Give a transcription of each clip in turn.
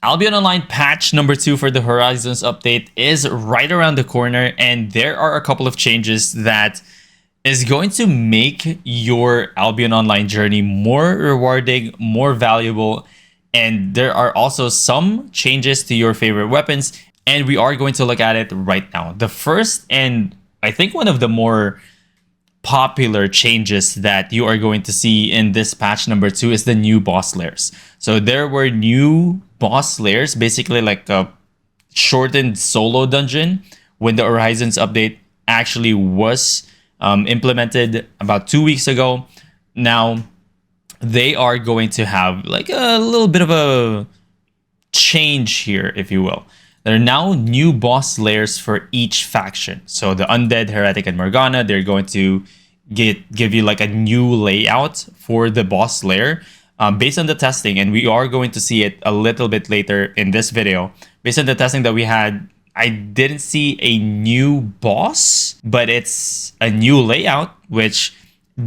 Albion Online patch number 2 for the Horizons update is right around the corner, and there are a couple of changes that is going to make your Albion Online journey more rewarding, more valuable, and there are also some changes to your favorite weapons, and we are going to look at it right now. The first, and I think one of the more popular changes that you are going to see in this patch number 2 is the new Boss Lairs. So there were new Boss Lairs, basically like a shortened solo dungeon when the Horizons update actually was implemented about 2 weeks ago. Now they are going to have like a little bit of a change here, if you will. There are now new boss lairs for each faction. So the Undead, Heretic, and Morgana, they're going to give you like a new layout for the boss lair based on the testing. And we are going to see it a little bit later in this video. Based on the testing that we had, I didn't see a new boss, but it's a new layout, which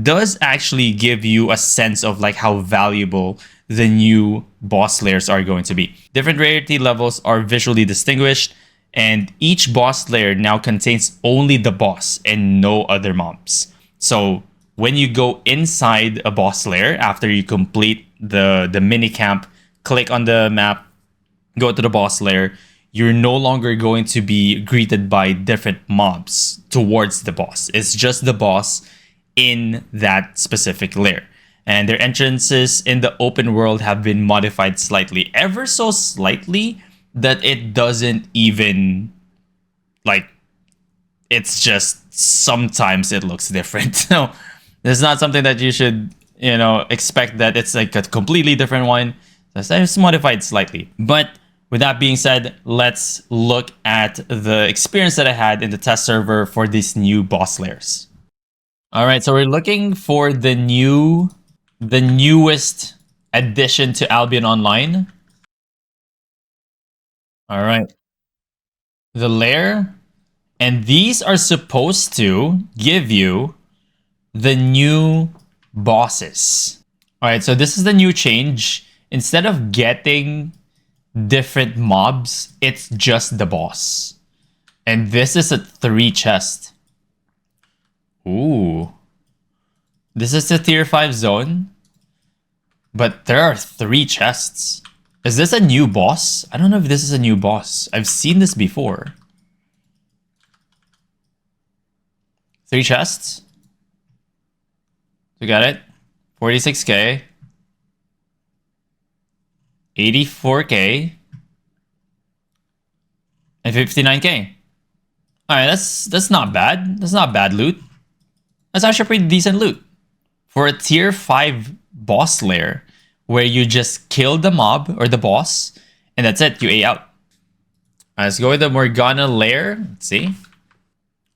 does actually give you a sense of like how valuable the new boss lairs are going to be. Different rarity levels are visually distinguished, and each boss lair now contains only the boss and no other mobs. So when you go inside a boss lair after you complete the mini camp, click on the map, go to the boss lair, you're no longer going to be greeted by different mobs towards the boss. It's just the boss in that specific lair. And their entrances in the open world have been modified slightly, ever so slightly, that it doesn't even, like, it's just sometimes it looks different. So it's not something that you should, expect that it's like a completely different one. It's modified slightly. But with that being said, let's look at the experience that I had in the test server for these new boss lairs. All right, so we're looking for the newest addition to Albion Online. All right. The lair. And these are supposed to give you the new bosses. All right, so this is the new change. Instead of getting different mobs, it's just the boss. And this is a 3 chest. Ooh. This is a tier 5 zone. But there are 3 chests. Is this a new boss? I don't know if this is a new boss. I've seen this before. 3 chests. We got it. 46k. 84k. And 59k. Alright, that's not bad. That's not bad loot. That's actually pretty decent loot. For a tier 5 boss lair, where you just kill the mob or the boss, and that's it, you A out. Alright, let's go with the Morgana lair. Let's see.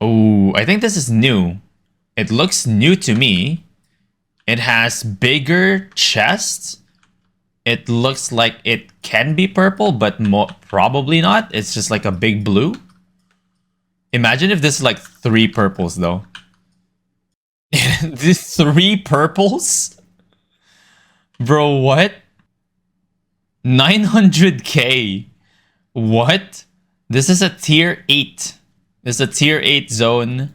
Oh, I think this is new. It looks new to me. It has bigger chests. It looks like it can be purple, but probably not. It's just like a big blue. Imagine if this is like 3 purples though. These 3 purples? Bro, what? 900k. What? This is a tier 8. This is a tier 8 zone.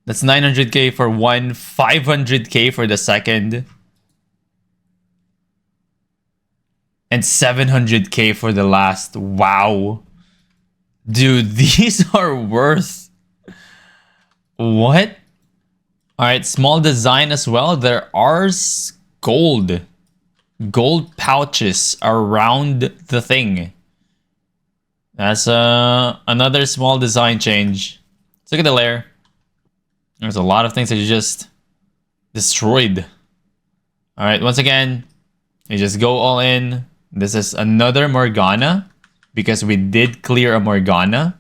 That's 900k for one, 500k for the second. And 700k for the last. Wow. Dude, these are worth... What? Alright, small design as well. There are gold pouches around the thing. That's another small design change. Let's look at the lair. There's a lot of things that you just destroyed. Alright, once again, you just go all in. This is another Morgana, because we did clear a Morgana.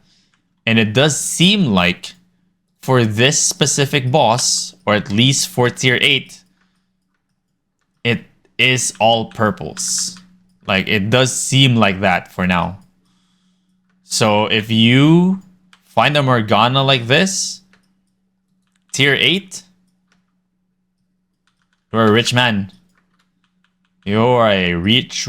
And it does seem like for this specific boss, or at least for tier 8, it is all purples. Like, it does seem like that for now. So if you find a Morgana like this, tier 8, you're a rich man. You're a rich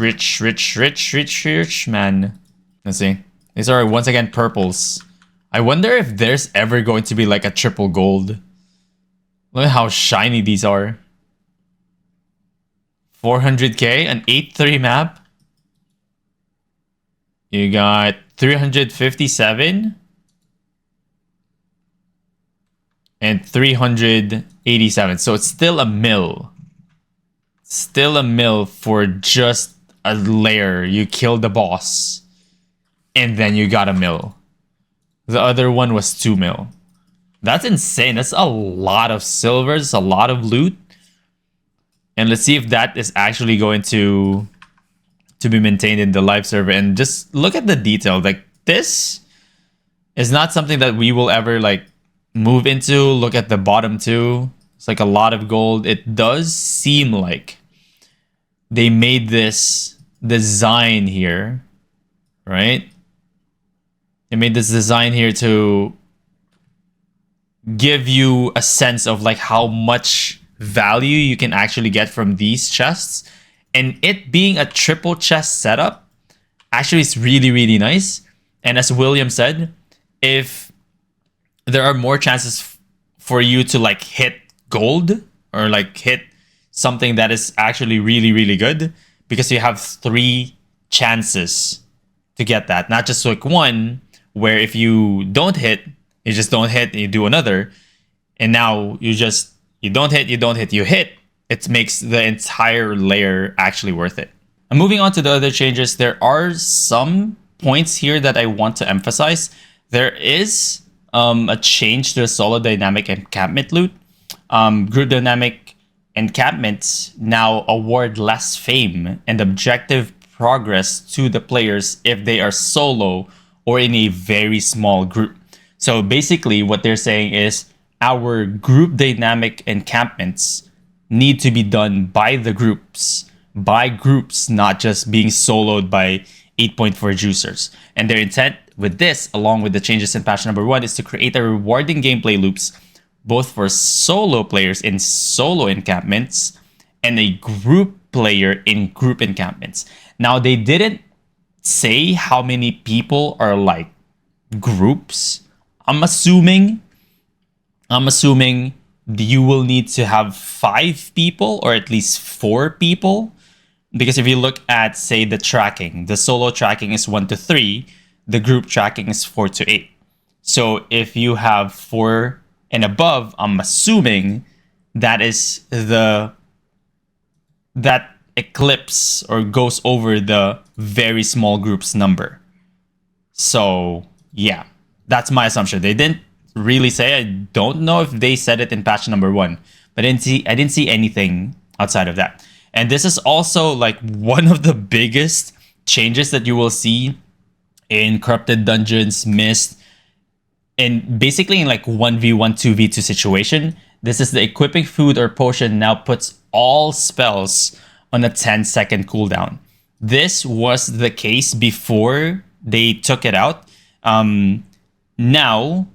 man. Let's see. These are once again purples. I wonder if there's ever going to be like a triple gold. Look at how shiny these are. 400k, an 8-3 map. You got 357 and 387. So it's still a mil. Still a mil for just a lair. You killed the boss and then you got a mil. The other one was 2 mil. That's insane. That's a lot of silvers, a lot of loot. And let's see if that is actually going to be maintained in the live server. And just look at the detail. Like, this is not something that we will ever like move into. Look at the bottom too. It's like a lot of gold. It does seem like they made this design here, right? They made this design here to give you a sense of like how much value you can actually get from these chests. And it being a triple chest setup actually is really, really nice. And as William said, if there are more chances for you to like hit gold or like hit something that is actually really, really good, because you have 3 chances to get that, not just like one where if you don't hit, you just don't hit and you do another, and now you don't hit, you hit. It makes the entire layer actually worth it. And moving on to the other changes, there are some points here that I want to emphasize. There is a change to the solo dynamic encampment loot. Group dynamic encampments now award less fame and objective progress to the players if they are solo or in a very small group. So basically what they're saying is our group dynamic encampments need to be done by the groups, not just being soloed by 8.4 juicers. And their intent with this, along with the changes in patch number 1, is to create a rewarding gameplay loops both for solo players in solo encampments and a group player in group encampments. Now, they didn't say how many people are like groups. I'm assuming you will need to have 5 people or at least 4 people. Because if you look at, say, the tracking, the solo tracking is 1 to 3, the group tracking is 4 to 8. So if you have 4 and above, I'm assuming that is that eclipse or goes over the very small group's number. So yeah, that's my assumption. They didn't really say. I don't know if they said it in patch number 1, but I didn't see anything outside of that. And this is also like one of the biggest changes that you will see in Corrupted Dungeons, Mist, and basically in like 1v1, 2v2 situation. This is the equipping food or potion now puts all spells on a 10-second cooldown. This was the case before they took it out. Now,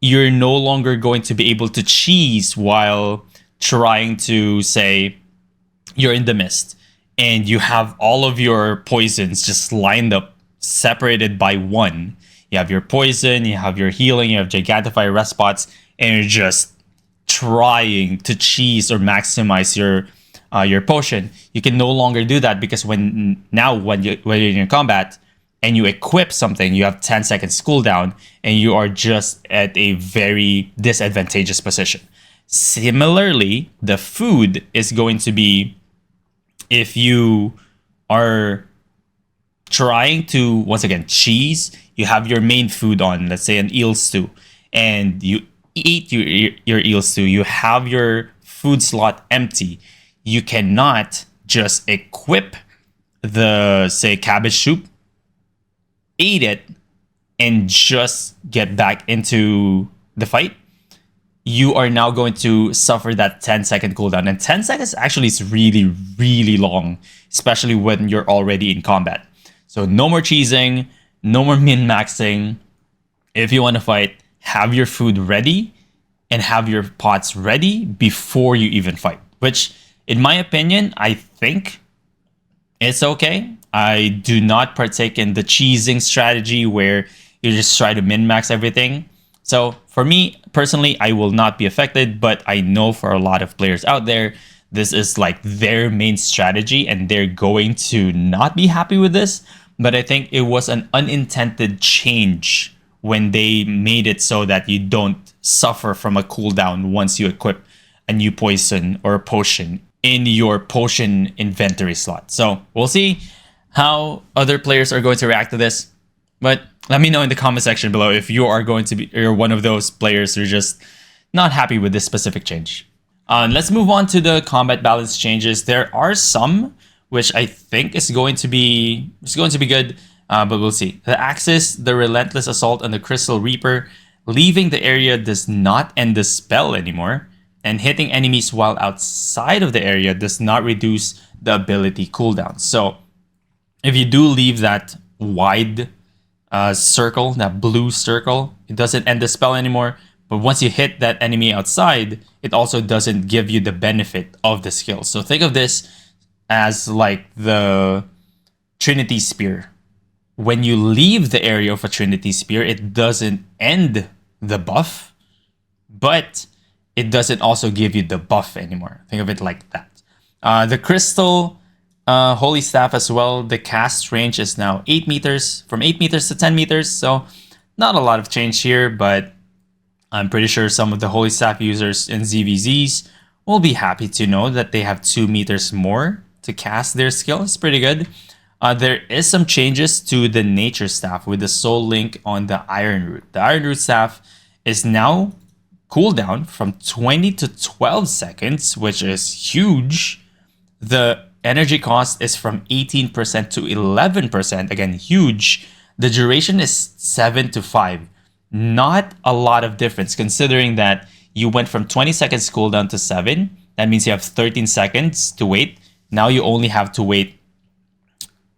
you're no longer going to be able to cheese while trying to, say, you're in the mist and you have all of your poisons just lined up, separated by 1. You have your poison, you have your healing, you have Gigantify rest spots, and you're just trying to cheese or maximize your potion. You can no longer do that because when you're in your combat and you equip something, you have 10 seconds cooldown and you are just at a very disadvantageous position. Similarly, the food is going to be, if you are trying to, once again, cheese, you have your main food on, let's say an eel stew, and you eat your eel stew, you have your food slot empty. You cannot just equip the, say, cabbage soup, eat it, and just get back into the fight. You are now going to suffer that 10-second cooldown. And 10 seconds actually is really, really long, especially when you're already in combat. So no more cheesing, no more min-maxing. If you want to fight, have your food ready and have your pots ready before you even fight. Which, in my opinion, I think It's okay. I do not partake in the cheesing strategy where you just try to min-max everything. So for me personally, I will not be affected, but I know for a lot of players out there, this is like their main strategy and they're going to not be happy with this. But I think it was an unintended change when they made it so that you don't suffer from a cooldown once you equip a new poison or a potion in your potion inventory slot. So we'll see how other players are going to react to this. But let me know in the comment section below if you are going to be, you're one of those players who are just not happy with this specific change. Let's move on to the combat balance changes. There are some which I think is going to be good, but we'll see. The Axis, the Relentless Assault, and the Crystal Reaper. Leaving the area does not end the spell anymore, and hitting enemies while outside of the area does not reduce the ability cooldown. So if you do leave that wide circle, that blue circle, it doesn't end the spell anymore. But once you hit that enemy outside, it also doesn't give you the benefit of the skill. So think of this as like the Trinity Spear. When you leave the area of a Trinity Spear, it doesn't end the buff, but it doesn't also give you the buff anymore. Think of it like that. The Crystal Holy Staff as well, the cast range is now 8 meters, from 8 meters to 10 meters. So not a lot of change here, but I'm pretty sure some of the Holy Staff users in ZVZs will be happy to know that they have 2 meters more to cast their skill. It's pretty good. There is some changes to the Nature Staff with the Soul Link on the Iron Root. The Iron Root Staff is now cooldown from 20 to 12 seconds, which is huge. The energy cost is from 18% to 11%, again, huge. The duration is 7 to 5. Not a lot of difference considering that you went from 20 seconds cooldown to 7. That means you have 13 seconds to wait. Now you only have to wait,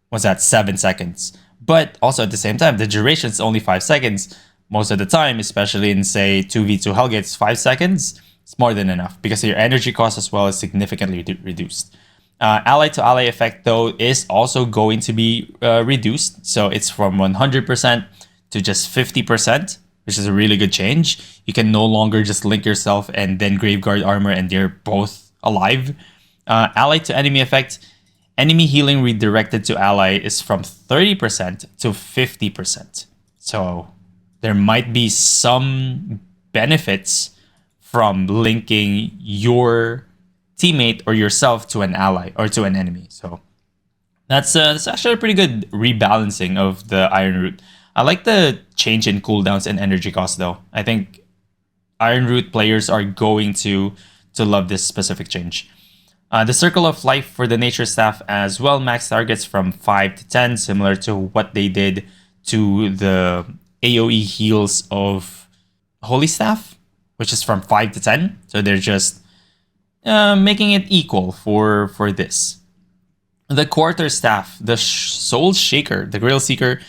what's that, 7 seconds. But also at the same time, the duration is only 5 seconds. Most of the time, especially in, say, 2v2 Hellgates, 5 seconds, it's more than enough because your energy cost as well is significantly reduced. Ally to ally effect, though, is also going to be reduced. So it's from 100% to just 50%, which is a really good change. You can no longer just link yourself and then Graveguard armor and you're both alive. Ally to enemy effect, enemy healing redirected to ally is from 30% to 50%. So there might be some benefits from linking your teammate or yourself to an ally or to an enemy. So that's actually a pretty good rebalancing of the Iron Root. I like the change in cooldowns and energy cost though. I think Iron Root players are going to love this specific change. The Circle of Life for the Nature Staff as well, max targets from 5 to 10, similar to what they did to the AoE heals of Holy Staff, which is from 5 to 10. So they're just making it equal for this. The Quarterstaff, the Soul Shaker, the Grail Seeker,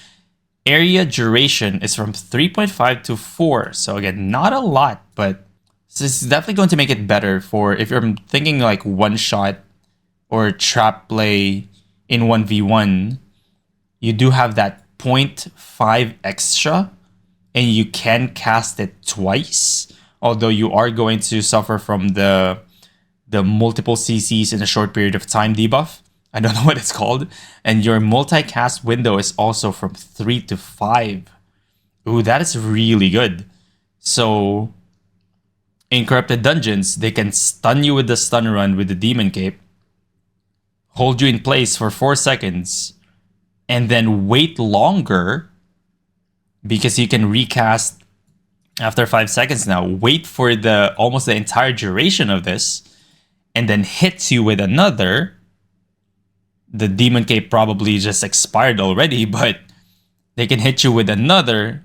area duration is from 3.5 to 4. So again, not a lot, but this is definitely going to make it better for if you're thinking like one shot or trap play in 1v1. You do have that 0.5 extra and you can cast it twice, although you are going to suffer from the multiple CCs in a short period of time debuff. I don't know what it's called. And your multicast window is also from 3 to 5. Ooh, that is really good. So in Corrupted Dungeons, they can stun you with the stun run with the Demon Cape, hold you in place for 4 seconds, and then wait longer because you can recast after 5 seconds now. Wait for the almost the entire duration of this, and then hits you with another. The Demon Cape probably just expired already, but they can hit you with another.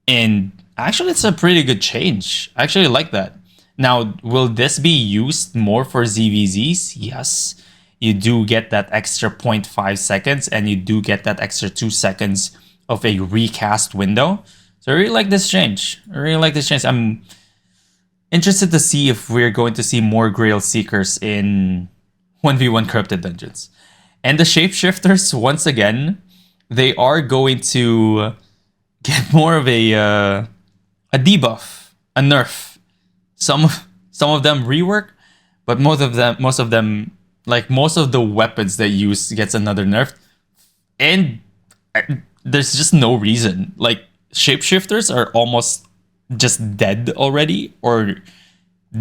And actually, it's a pretty good change. I actually like that. Now, will this be used more for ZVZs? Yes. You do get that extra 0.5 seconds, and you do get that extra 2 seconds of a recast window. So I really like this change. I'm interested to see if we're going to see more Grail Seekers in 1v1 Corrupted Dungeons. And the shapeshifters, once again, they are going to get more of a debuff, a nerf. Some of them rework, but most of them, like most of the weapons they use gets another nerf, and there's just no reason. Like shapeshifters are almost just dead already, or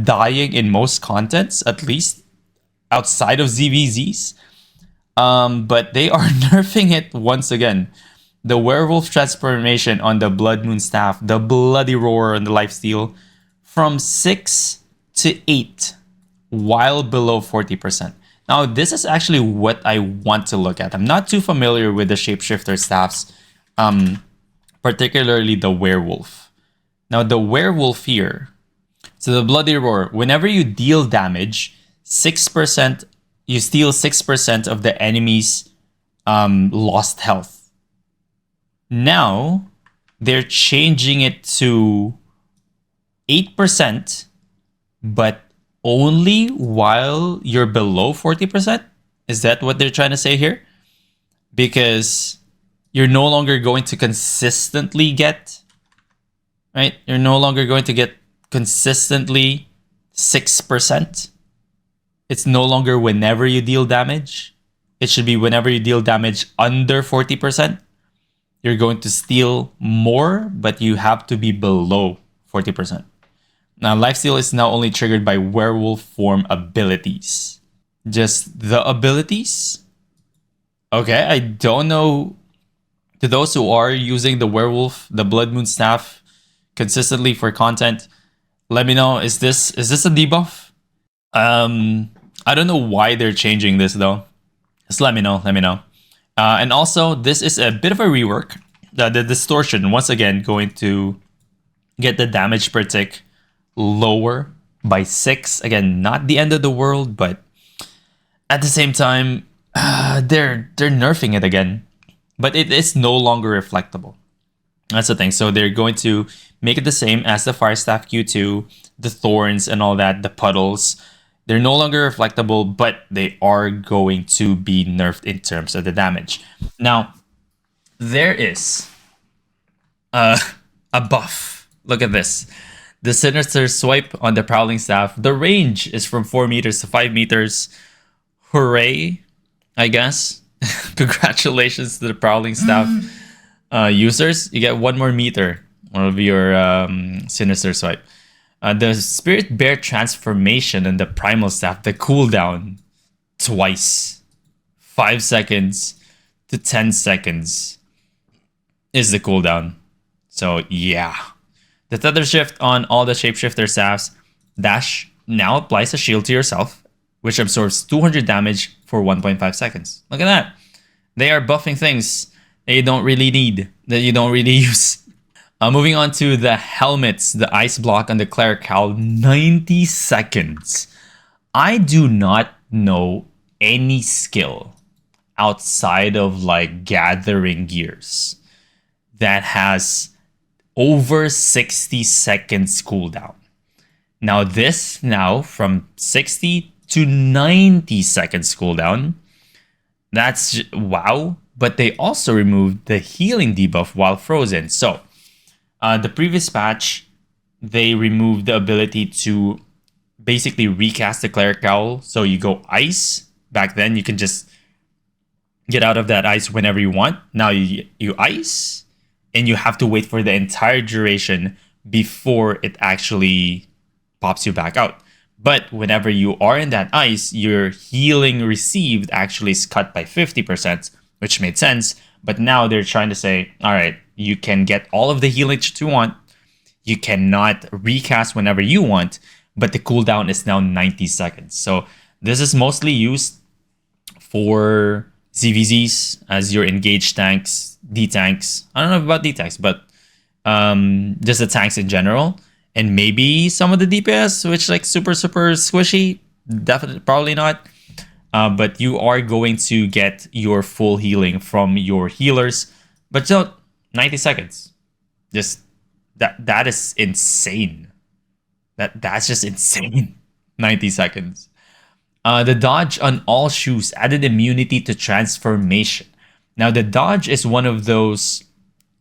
dying in most contents, at least outside of ZVZs. But they are nerfing it once again. The werewolf transformation on the Blood Moon Staff, the Bloody Roar on the Lifesteal, from 6 to 8, while below 40%. Now, this is actually what I want to look at. I'm not too familiar with the Shapeshifter Staffs, particularly the Werewolf. Now, the Werewolf here, so the Bloody Roar, whenever you deal damage, 6%, you steal 6% of the enemy's lost health. Now, they're changing it to 8%, but only while you're below 40%? Is that what they're trying to say here? Because you're no longer going to consistently get, right? You're no longer going to get consistently 6%. It's no longer whenever you deal damage. It should be whenever you deal damage under 40%. You're going to steal more, but you have to be below 40%. Now, lifesteal is now only triggered by werewolf form abilities. Just the abilities? Okay, I don't know. To those who are using the werewolf, the Blood Moon Staff consistently for content, let me know. Is this a debuff? I don't know why they're changing this though. Just let me know. Let me know. And also, this is a bit of a rework. The distortion, once again, going to get the damage per tick lower by 6. Again, not the end of the world, but at the same time, they're nerfing it again. But it is no longer reflectable. That's the thing. So they're going to make it the same as the Fire Staff Q2, the thorns and all that, the puddles. They're no longer reflectable, but they are going to be nerfed in terms of the damage. Now, there is a buff. Look at this. The Sinister Swipe on the Prowling Staff. The range is from 4 meters to 5 meters. Hooray, I guess. Congratulations to the Prowling Staff users. You get 1 more meter of your Sinister Swipe. The Spirit Bear transformation and the Primal Staff, the cooldown twice. 5 seconds to 10 seconds is the cooldown. So yeah. The Tether Shift on all the Shapeshifter Staffs. Dash now applies a shield to yourself, which absorbs 200 damage for 1.5 seconds. Look at that. They are buffing things that you don't really need, that you don't really use. Moving on to the helmets, the ice block on the Cleric Cowl, 90 seconds. I do not know any skill outside of like gathering gears that has over 60 seconds cooldown. Now this from 60 to 90 seconds cooldown. That's wow. But they also removed the healing debuff while frozen. So the previous patch, they removed the ability to basically recast the Cleric Cowl. So you go ice. Back then, you can just get out of that ice whenever you want. Now you ice, and you have to wait for the entire duration before it actually pops you back out. But whenever you are in that ice, your healing received actually is cut by 50%, which made sense. But now they're trying to say, all right, you can get all of the healing that you want. You cannot recast whenever you want, but the cooldown is now 90 seconds. So this is mostly used for ZVZs as your engaged tanks, D-tanks. I don't know about D-tanks, but just the tanks in general. And maybe some of the DPS, which like super squishy. Definitely, probably not. But you are going to get your full healing from your healers. But still, 90 seconds. Just that is insane. That's just insane. 90 seconds. The dodge on all shoes added immunity to transformation. Now, the dodge is one of those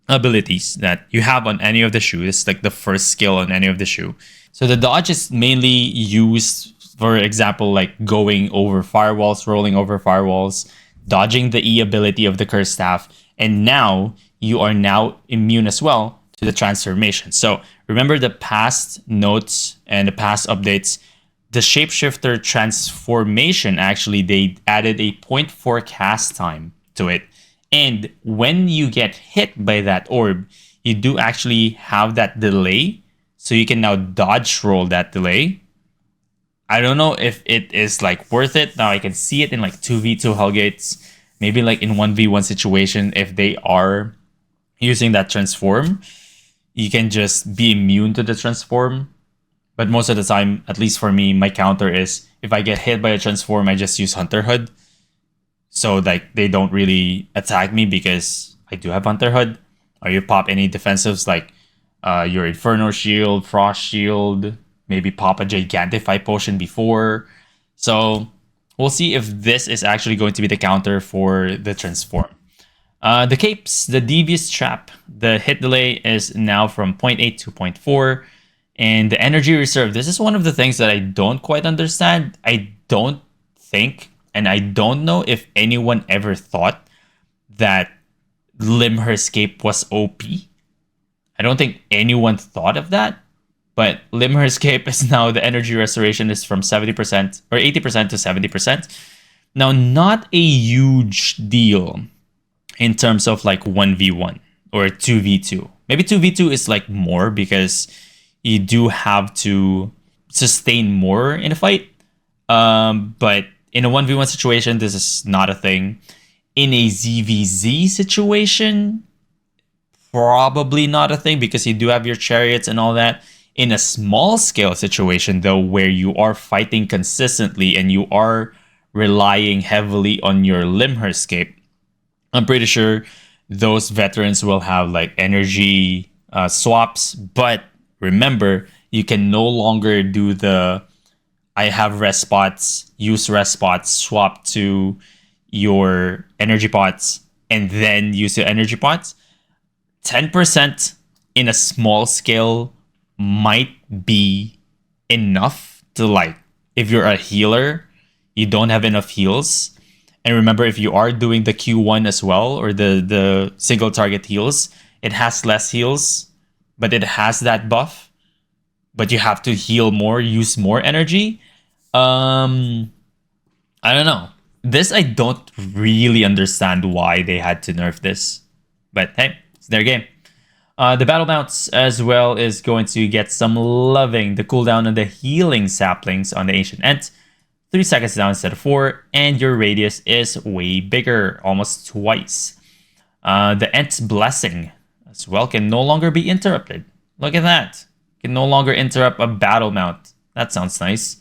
abilities that you have on any of the shoes. It's like the first skill on any of the shoe. So the dodge is mainly used, for example, like going over firewalls, rolling over firewalls, dodging the E ability of the Quarterstaff, and now you are now immune as well to the transformation. So remember the past notes and the past updates. The Shapeshifter transformation, actually, they added a 0.4 cast time to it. And when you get hit by that orb, you do actually have that delay. So you can now dodge roll that delay. I don't know if it is like worth it. Now I can see it in like 2v2 Hellgates, maybe like in 1v1 situation. If they are using that transform, you can just be immune to the transform. But most of the time, at least for me, my counter is if I get hit by a transform, I just use Hunter Hood. So like they don't really attack me because I do have Hunter Hood. Or you pop any defensives like your Inferno Shield, Frost Shield, maybe pop a Gigantify Potion before. So we'll see if this is actually going to be the counter for the transform. The capes, the Devious Trap, the hit delay is now from 0.8 to 0.4. And the energy reserve, this is one of the things that I don't quite understand. I don't think, and I don't know if anyone ever thought that Limher's Cape was OP. I don't think anyone thought of that. But Limher's Cape is now, the energy restoration is from 70% or 80% to 70%. Now, not a huge deal in terms of like 1v1 or 2v2. Maybe 2v2 is like more because you do have to sustain more in a fight. But in a 1v1 situation, this is not a thing. In a ZVZ situation, probably not a thing because you do have your chariots and all that. In a small scale situation, though, where you are fighting consistently and you are relying heavily on your Limher's Cape, I'm pretty sure those veterans will have like energy swaps. But remember, you can no longer do the I have rest spots, use rest spots, swap to your energy pots, and then use your energy pots. 10% in a small scale might be enough to, like, if you're a healer, you don't have enough heals. And remember, if you are doing the Q1 as well, or the single target heals, it has less heals, but it has that buff. But you have to heal more, use more energy. I don't know. This, I don't really understand why they had to nerf this. But hey, it's their game. The battle mounts as well is going to get some loving. The cooldown on the healing saplings on the Ancient Ent, 3 seconds down instead of 4, and your radius is way bigger, almost twice. The Ent's Blessing as well can no longer be interrupted. Look at that. Can no longer interrupt a battle mount. That sounds nice.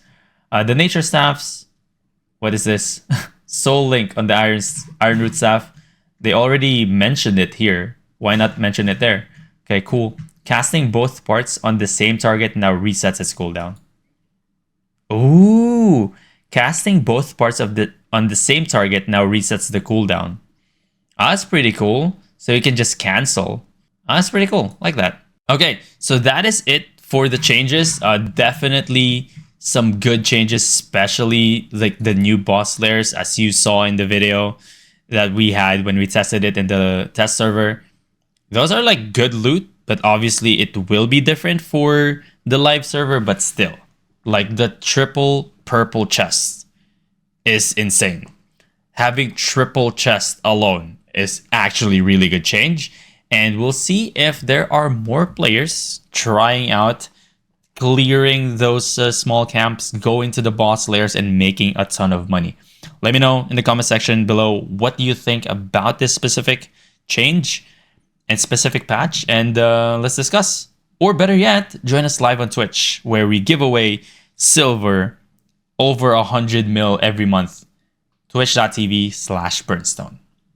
The Nature Staffs, what is this? Soul Link on the Ironroot Staff. They already mentioned it here. Why not mention it there? Okay, cool. Casting both parts on the same target now resets its cooldown. Ooh, casting both parts of on the same target now resets the cooldown. That's pretty cool. So you can just cancel. That's pretty cool. Like that. Okay, so that is it for the changes. Definitely some good changes, especially like the new boss lairs, as you saw in the video that we had when we tested it in the test server. Those are like good loot, but obviously it will be different for the live server, but still, like the triple purple chest is insane. Having triple chest alone is actually really good change. And we'll see if there are more players trying out clearing those small camps, going to the boss lairs, and making a ton of money. Let me know in the comment section below what you think about this specific change and specific patch, and let's discuss. Or better yet, join us live on Twitch, where we give away silver over 100 mil every month. Twitch.tv/Burnstone.